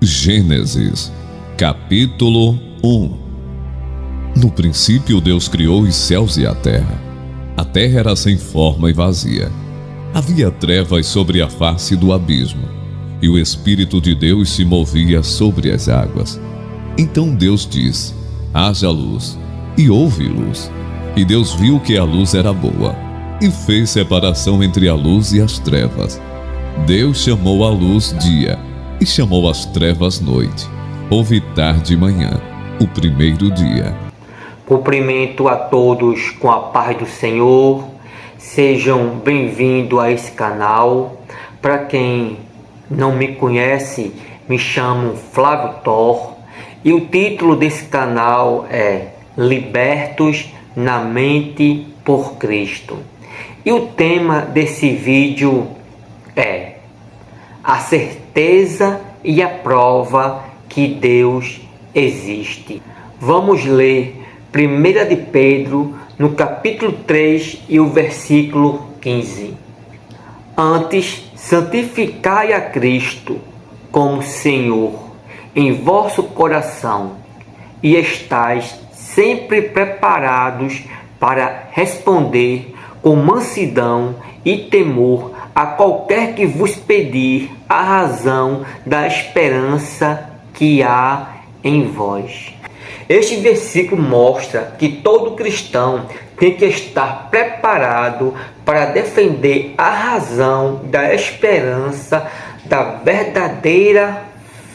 Gênesis, capítulo 1. No princípio Deus criou os céus e a terra. A terra era sem forma e vazia. Havia trevas sobre a face do abismo, e o Espírito de Deus se movia sobre as águas. Então Deus disse: haja luz, e houve luz. E Deus viu que a luz era boa, e fez separação entre a luz e as trevas. Deus chamou a luz dia, e chamou as trevas noite. Houve tarde e manhã, o primeiro dia. Cumprimento a todos com a paz do Senhor. Sejam bem-vindos a esse canal. Para quem não me conhece, me chamo Flávio Thor. E o título desse canal é Libertos na Mente por Cristo. E o tema desse vídeo é a certeza e a prova que Deus existe. Vamos ler 1 de Pedro, no capítulo 3 e o versículo 15. Antes, santificai a Cristo como Senhor em vosso coração, e estais sempre preparados para responder com mansidão e temor a qualquer que vos pedir a razão da esperança que há em vós. Este versículo mostra que todo cristão tem que estar preparado para defender a razão da esperança da verdadeira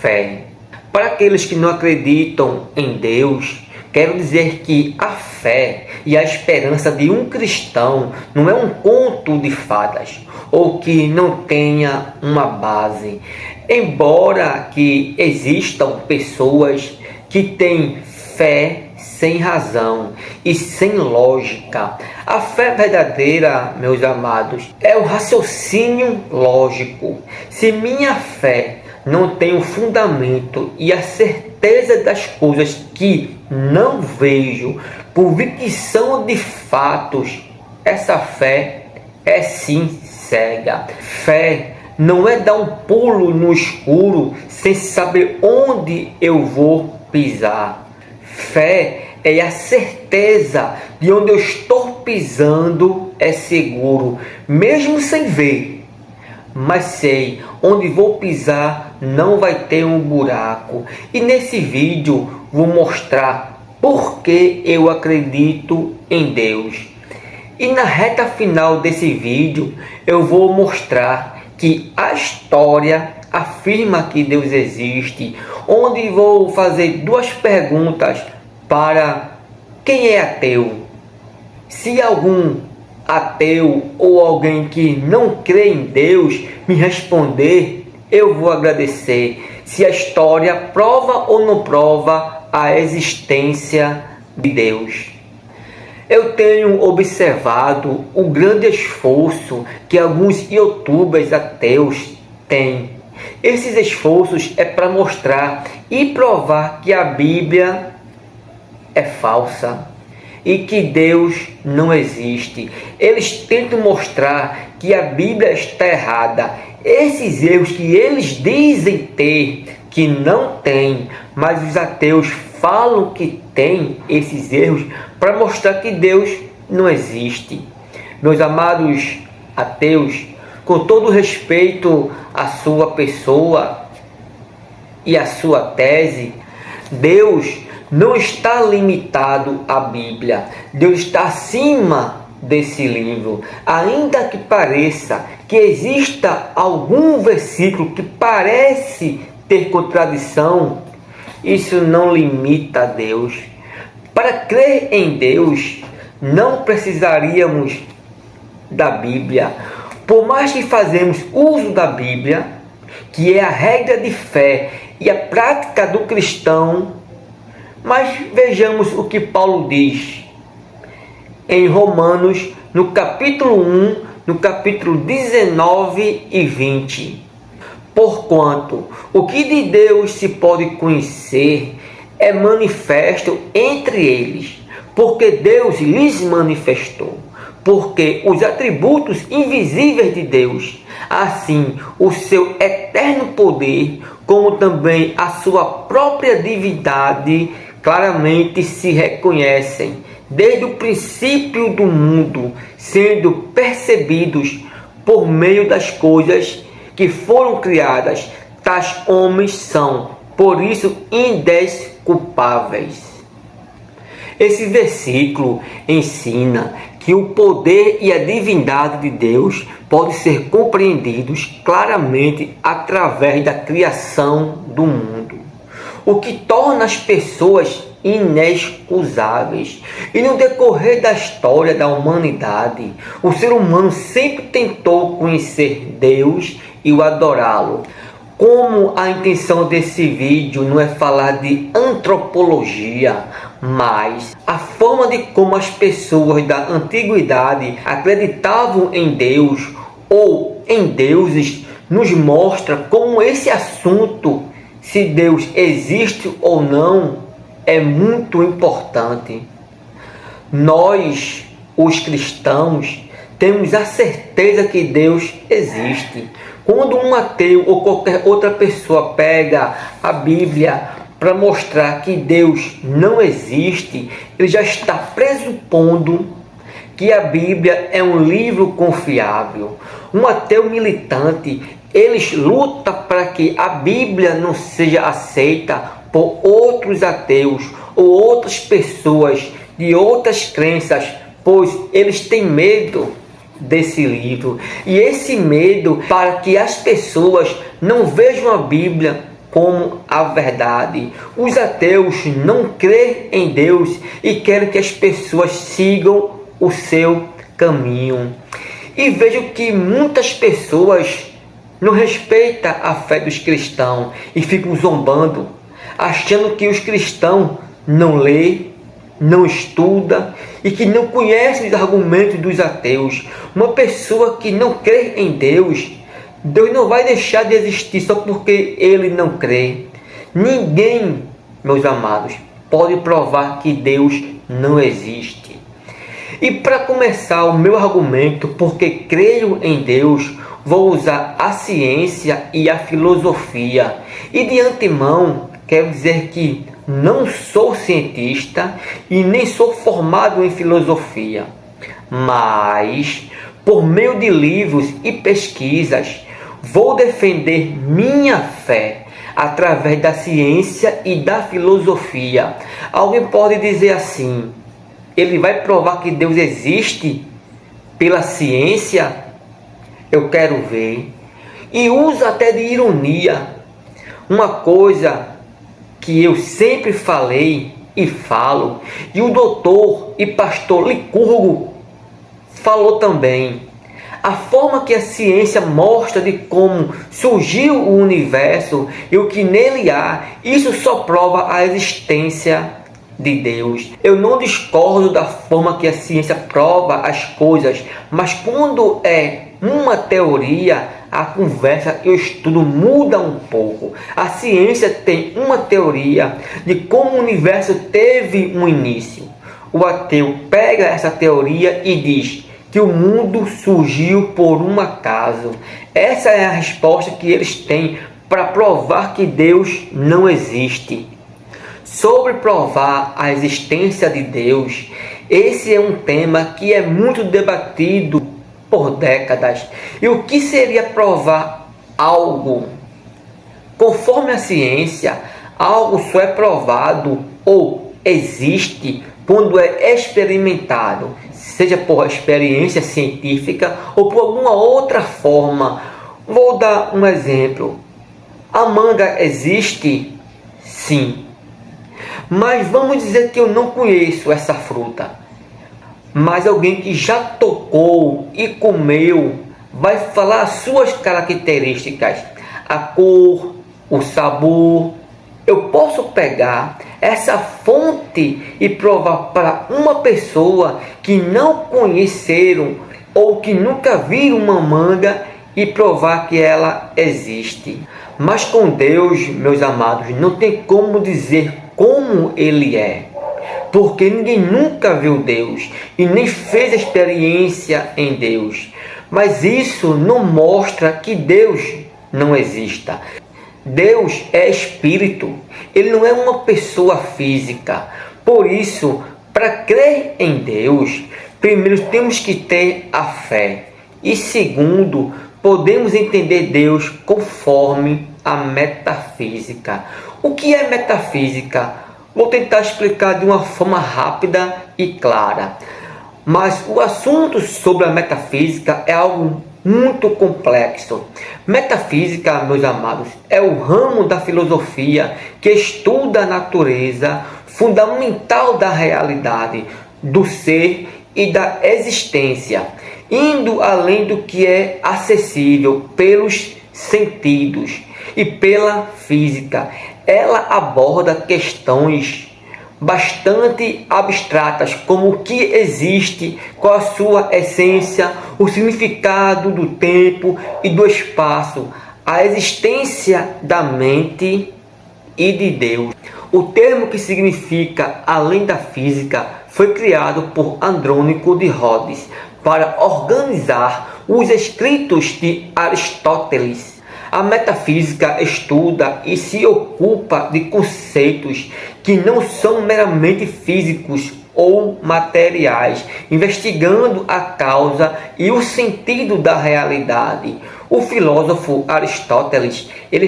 fé. Para aqueles que não acreditam em Deus, quero dizer que a fé e a esperança de um cristão não é um conto de fadas ou que não tenha uma base. Embora que existam pessoas que têm fé sem razão e sem lógica, a fé verdadeira, meus amados, é o raciocínio lógico. Se minha fé não tem um fundamento e a certeza das coisas que não vejo, convicção de fatos, essa fé é sim cega. Fé não é dar um pulo no escuro sem saber onde eu vou pisar. Fé é a certeza de onde eu estou pisando é seguro, mesmo sem ver. Mas sei onde vou pisar não vai ter um buraco. E nesse vídeo vou mostrar por que eu acredito em Deus. E na reta final desse vídeo eu vou mostrar que a história afirma que Deus existe, onde vou fazer duas perguntas para quem é ateu. Se algum ateu ou alguém que não crê em Deus me responder, eu vou agradecer. Se a história prova ou não prova a existência de Deus. Eu tenho observado o grande esforço que alguns youtubers ateus têm. Esses esforços é para mostrar e provar que a Bíblia é falsa e que Deus não existe. Eles tentam mostrar que a Bíblia está errada. Esses erros que eles dizem ter, que não tem, mas os ateus falam que tem esses erros para mostrar que Deus não existe. Meus amados ateus, com todo respeito à sua pessoa e à sua tese, Deus não está limitado à Bíblia. Deus está acima desse livro. Ainda que pareça que exista algum versículo que parece ter contradição, isso não limita a Deus. Para crer em Deus, não precisaríamos da Bíblia. Por mais que fazemos uso da Bíblia, que é a regra de fé e a prática do cristão, mas vejamos o que Paulo diz em Romanos, no capítulo 1, no capítulo 19 e 20. Porquanto o que de Deus se pode conhecer é manifesto entre eles, porque Deus lhes manifestou. Porque os atributos invisíveis de Deus, assim o seu eterno poder, como também a sua própria divindade, claramente se reconhecem desde o princípio do mundo, sendo percebidos por meio das coisas que foram criadas. Tais homens são, por isso, indesculpáveis. Esse versículo ensina que o poder e a divindade de Deus podem ser compreendidos claramente através da criação do mundo, o que torna as pessoas inexcusáveis. E no decorrer da história da humanidade, o ser humano sempre tentou conhecer Deus e o adorá-lo. Como a intenção desse vídeo não é falar de antropologia, mas a forma de como as pessoas da antiguidade acreditavam em Deus ou em deuses, nos mostra como esse assunto, se Deus existe ou não, é muito importante. Nós, os cristãos, temos a certeza que Deus existe. Quando um ateu ou qualquer outra pessoa pega a Bíblia para mostrar que Deus não existe, ele já está pressupondo que a Bíblia é um livro confiável. Um ateu militante, eles lutam para que a Bíblia não seja aceita por outros ateus ou outras pessoas de outras crenças, pois eles têm medo desse livro. E esse medo para que as pessoas não vejam a Bíblia como a verdade. Os ateus não creem em Deus e querem que as pessoas sigam o seu caminho. E vejo que muitas pessoas não respeitam a fé dos cristãos e ficam zombando, achando que os cristãos não lêem, não estudam e que não conhecem os argumentos dos ateus. Uma pessoa que não crê em Deus, Deus não vai deixar de existir só porque ele não crê. Ninguém, meus amados, pode provar que Deus não existe. E para começar o meu argumento, porque creio em Deus, vou usar a ciência e a filosofia. E de antemão, quero dizer que não sou cientista e nem sou formado em filosofia, mas por meio de livros e pesquisas vou defender minha fé através da ciência e da filosofia. Alguém pode dizer assim: ele vai provar que Deus existe pela ciência? Eu quero ver. E usa até de ironia uma coisa que eu sempre falei e falo, e o doutor e pastor Licurgo falou também. A forma que a ciência mostra de como surgiu o universo e o que nele há, isso só prova a existência de Deus. Eu não discordo da forma que a ciência prova as coisas, mas quando é uma teoria, a conversa e o estudo muda um pouco. A ciência tem uma teoria de como o universo teve um início. O ateu pega essa teoria e diz que o mundo surgiu por um acaso. Essa é a resposta que eles têm para provar que Deus não existe. Sobre provar a existência de Deus, esse é um tema que é muito debatido por décadas. E o que seria provar algo? Conforme a ciência, algo só é provado ou existe quando é experimentado, seja por experiência científica ou por alguma outra forma. Vou dar um exemplo. A manga existe? Sim. Mas vamos dizer que eu não conheço essa fruta. Mas alguém que já tocou e comeu vai falar as suas características, a cor, o sabor. Eu posso pegar essa fonte e provar para uma pessoa que não conheceram ou que nunca viram uma manga e provar que ela existe. Mas com Deus, meus amados, não tem como dizer como ele é, porque ninguém nunca viu Deus e nem fez experiência em Deus. Mas isso não mostra que Deus não exista. Deus é espírito, ele não é uma pessoa física. Por isso, para crer em Deus, primeiro temos que ter a fé. E segundo, podemos entender Deus conforme a metafísica. O que é metafísica? Vou tentar explicar de uma forma rápida e clara. Mas o assunto sobre a metafísica é algo muito complexo. Metafísica, meus amados, é o ramo da filosofia que estuda a natureza fundamental da realidade, do ser e da existência, indo além do que é acessível pelos sentidos e pela física. Ela aborda questões bastante abstratas, como o que existe, qual a sua essência, o significado do tempo e do espaço, a existência da mente e de Deus. O termo que significa além da física foi criado por Andrônico de Rhodes para organizar os escritos de Aristóteles. A metafísica estuda e se ocupa de conceitos que não são meramente físicos ou materiais, investigando a causa e o sentido da realidade. O filósofo Aristóteles, ele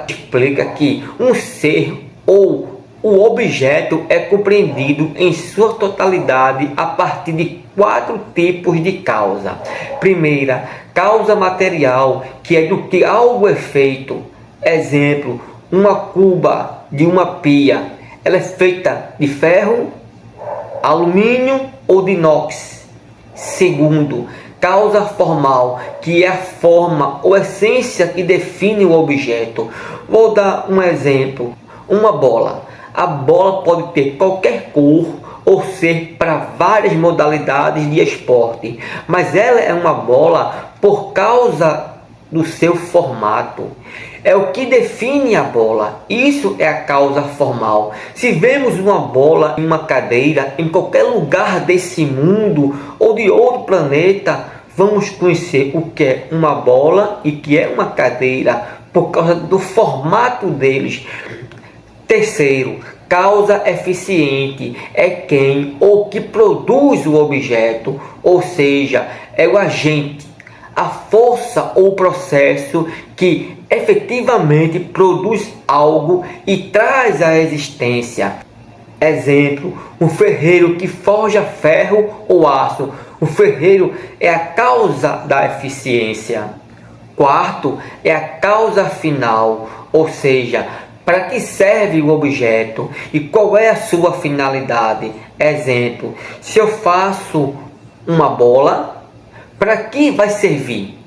explica que um ser ou o objeto é compreendido em sua totalidade a partir de 4 tipos de causa. Primeira, causa material, que é do que algo é feito. Exemplo, uma cuba de uma pia. Ela é feita de ferro, alumínio ou de inox. Segundo, causa formal, que é a forma ou essência que define o objeto. Vou dar um exemplo. Uma bola. A bola pode ter qualquer cor ou ser para várias modalidades de esporte, mas ela é uma bola por causa do seu formato. É o que define a bola. Isso é a causa formal. Se vemos uma bola em uma cadeira em qualquer lugar desse mundo ou de outro planeta, vamos conhecer o que é uma bola e o que é uma cadeira por causa do formato deles. Terceiro, causa eficiente é quem ou que produz o objeto, ou seja, é o agente, a força ou processo que efetivamente produz algo e traz à existência. Exemplo, um ferreiro que forja ferro ou aço. O ferreiro é a causa da eficiência. Quarto, é a causa final, ou seja, para que serve o objeto e qual é a sua finalidade. Exemplo, se eu faço uma bola, para que vai servir?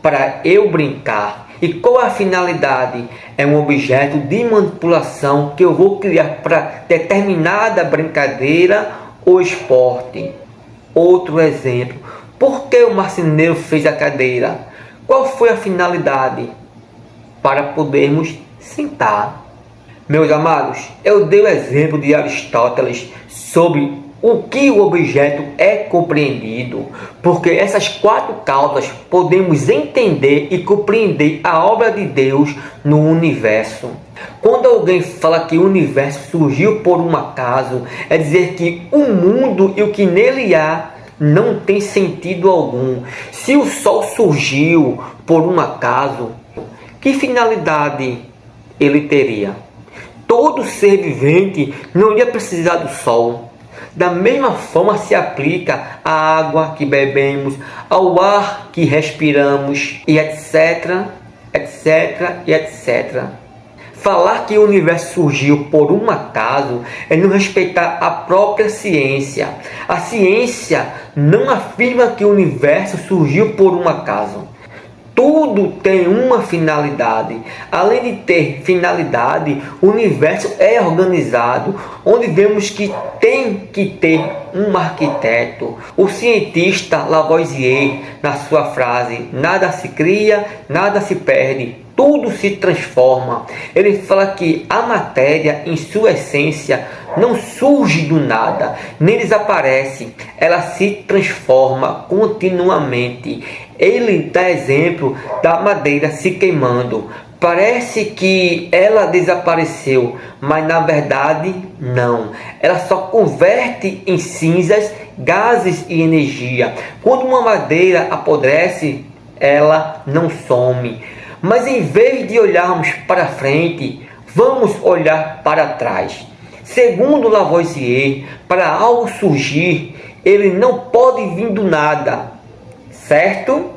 Para eu brincar. E qual é a finalidade? É um objeto de manipulação que eu vou criar para determinada brincadeira ou esporte. Outro exemplo, por que o marceneiro fez a cadeira? Qual foi a finalidade? Para podermos sentar. Meus amados, eu dei o exemplo de Aristóteles sobre o que o objeto é compreendido, porque essas 4 causas podemos entender e compreender a obra de Deus no universo. Quando alguém fala que o universo surgiu por um acaso, é dizer que o mundo e o que nele há não tem sentido algum. Se o Sol surgiu por um acaso, que finalidade ele teria? Todo ser vivente não ia precisar do Sol. Da mesma forma se aplica à água que bebemos, ao ar que respiramos, e etc, etc e etc. Falar que o universo surgiu por um acaso é não respeitar a própria ciência. A ciência não afirma que o universo surgiu por um acaso. Tudo tem uma finalidade. Além de ter finalidade, o universo é organizado, onde vemos que tem que ter um arquiteto. O cientista Lavoisier, na sua frase, nada se cria, nada se perde, tudo se transforma. Ele fala que a matéria, em sua essência, não surge do nada, nem desaparece, ela se transforma continuamente. Ele dá exemplo da madeira se queimando. Parece que ela desapareceu, mas na verdade não. Ela só converte em cinzas, gases e energia. Quando uma madeira apodrece, ela não some. Mas em vez de olharmos para frente, vamos olhar para trás. Segundo Lavoisier, para algo surgir, ele não pode vir do nada, certo?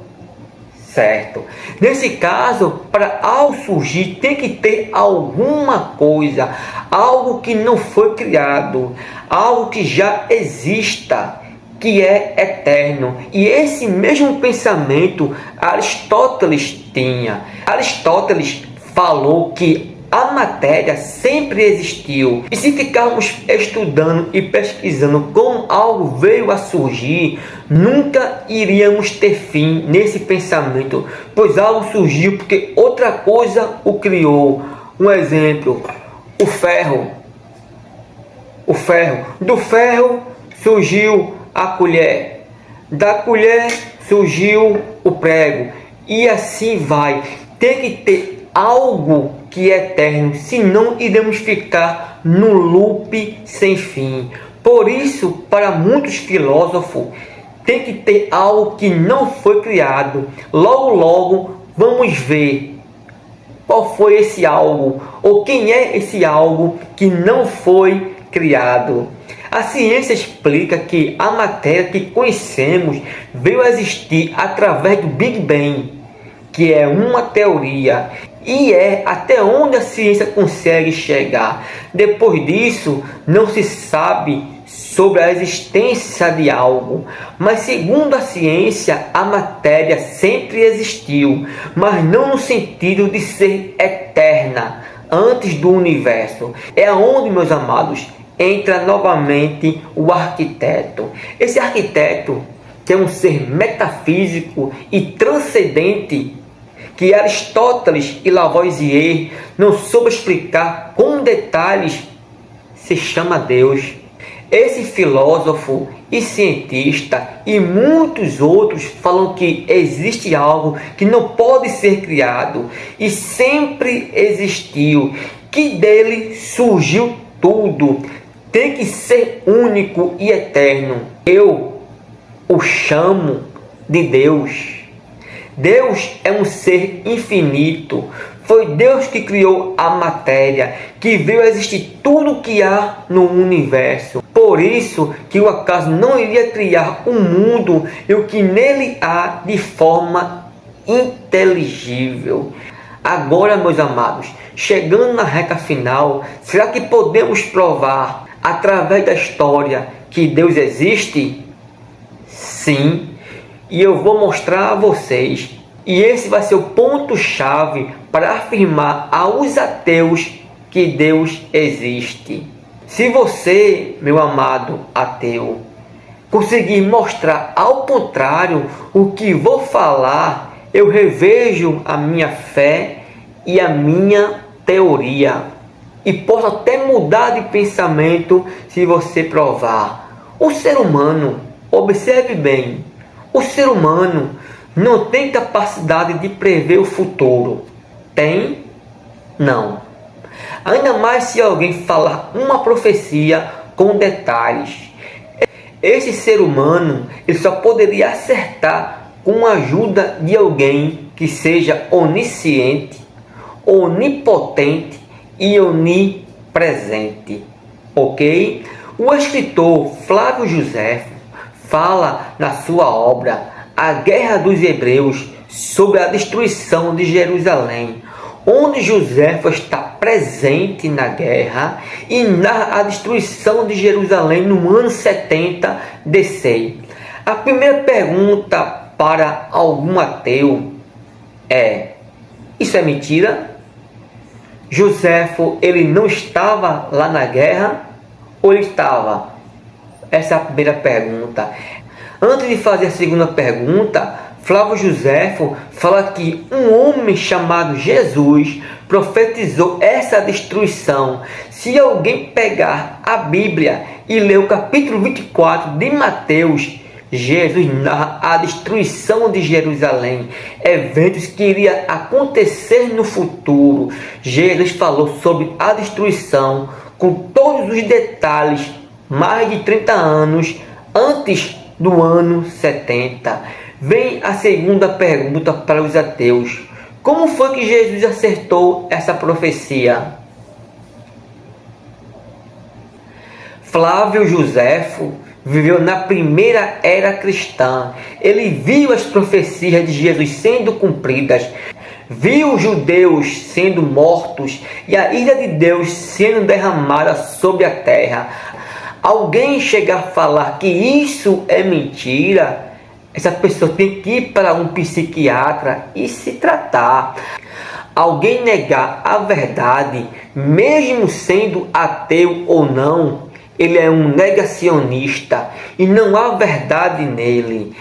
Certo. Nesse caso, para algo surgir, tem que ter alguma coisa, algo que não foi criado, algo que já exista, que é eterno. E esse mesmo pensamento Aristóteles tinha. Aristóteles falou que a matéria sempre existiu. E se ficarmos estudando e pesquisando como algo veio a surgir, nunca iríamos ter fim nesse pensamento, pois algo surgiu porque outra coisa o criou. Um exemplo, o ferro. Do ferro surgiu a colher. Da colher surgiu o prego. E assim vai. Tem que ter algo que é eterno, senão iremos ficar no loop sem fim. Por isso, para muitos filósofos, tem que ter algo que não foi criado. Logo, logo, vamos ver qual foi esse algo, ou quem é esse algo que não foi criado. A ciência explica que a matéria que conhecemos veio a existir através do Big Bang, que é uma teoria, e é até onde a ciência consegue chegar. Depois disso, não se sabe sobre a existência de algo, mas segundo a ciência, a matéria sempre existiu, mas não no sentido de ser eterna antes do universo. É onde, meus amados, entra novamente o arquiteto. Esse arquiteto, que é um ser metafísico e transcendente, que Aristóteles e Lavoisier não soube explicar com detalhes, se chama Deus. Esse filósofo e cientista e muitos outros falam que existe algo que não pode ser criado e sempre existiu, que dele surgiu tudo, tem que ser único e eterno. Eu o chamo de Deus. Deus é um ser infinito. Foi Deus que criou a matéria, que veio a existir tudo que há no universo. Por isso que o acaso não iria criar um mundo e o que nele há de forma inteligível. Agora, meus amados, chegando na reta final, será que podemos provar através da história que Deus existe? Sim. E eu vou mostrar a vocês. E esse vai ser o ponto-chave para afirmar aos ateus que Deus existe. Se você, meu amado ateu, conseguir mostrar ao contrário o que vou falar, eu revejo a minha fé e a minha teoria. E posso até mudar de pensamento se você provar. O ser humano, observe bem, o ser humano não tem capacidade de prever o futuro. Tem? Não. Ainda mais se alguém falar uma profecia com detalhes. Esse ser humano ele só poderia acertar com a ajuda de alguém que seja onisciente, onipotente e onipresente. Ok? O escritor Flávio Joséfo fala na sua obra A Guerra dos Hebreus sobre a destruição de Jerusalém, onde Joséfo está presente na guerra e narra a destruição de Jerusalém no ano 70 DC. A primeira pergunta para algum ateu é: isso é mentira? Joséfo, ele não estava lá na guerra ou ele estava? Essa é a primeira pergunta. Antes de fazer a segunda pergunta, Flávio Joséfo fala que um homem chamado Jesus profetizou essa destruição. Se alguém pegar a Bíblia e ler o capítulo 24 de Mateus, Jesus narra a destruição de Jerusalém, eventos que iriam acontecer no futuro. Jesus falou sobre a destruição com todos os detalhes, mais de 30 anos antes do ano 70. Vem a segunda pergunta para os ateus. Como foi que Jesus acertou essa profecia? Flávio Joséfo viveu na primeira era cristã. Ele viu as profecias de Jesus sendo cumpridas, viu os judeus sendo mortos e a ira de Deus sendo derramada sobre a terra. Alguém chegar a falar que isso é mentira, essa pessoa tem que ir para um psiquiatra e se tratar. Alguém negar a verdade, mesmo sendo ateu ou não, ele é um negacionista e não há verdade nele.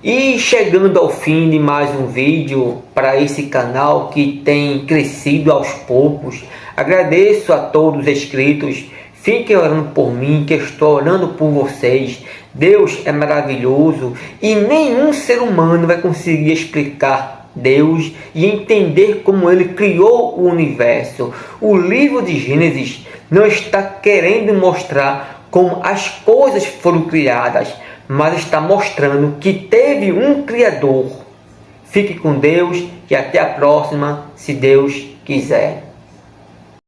E chegando ao fim de mais um vídeo para esse canal que tem crescido aos poucos, agradeço a todos os inscritos. Fiquem orando por mim, que eu estou orando por vocês. Deus é maravilhoso e nenhum ser humano vai conseguir explicar Deus e entender como Ele criou o universo. O livro de Gênesis não está querendo mostrar como as coisas foram criadas, mas está mostrando que teve um Criador. Fique com Deus e até a próxima, se Deus quiser.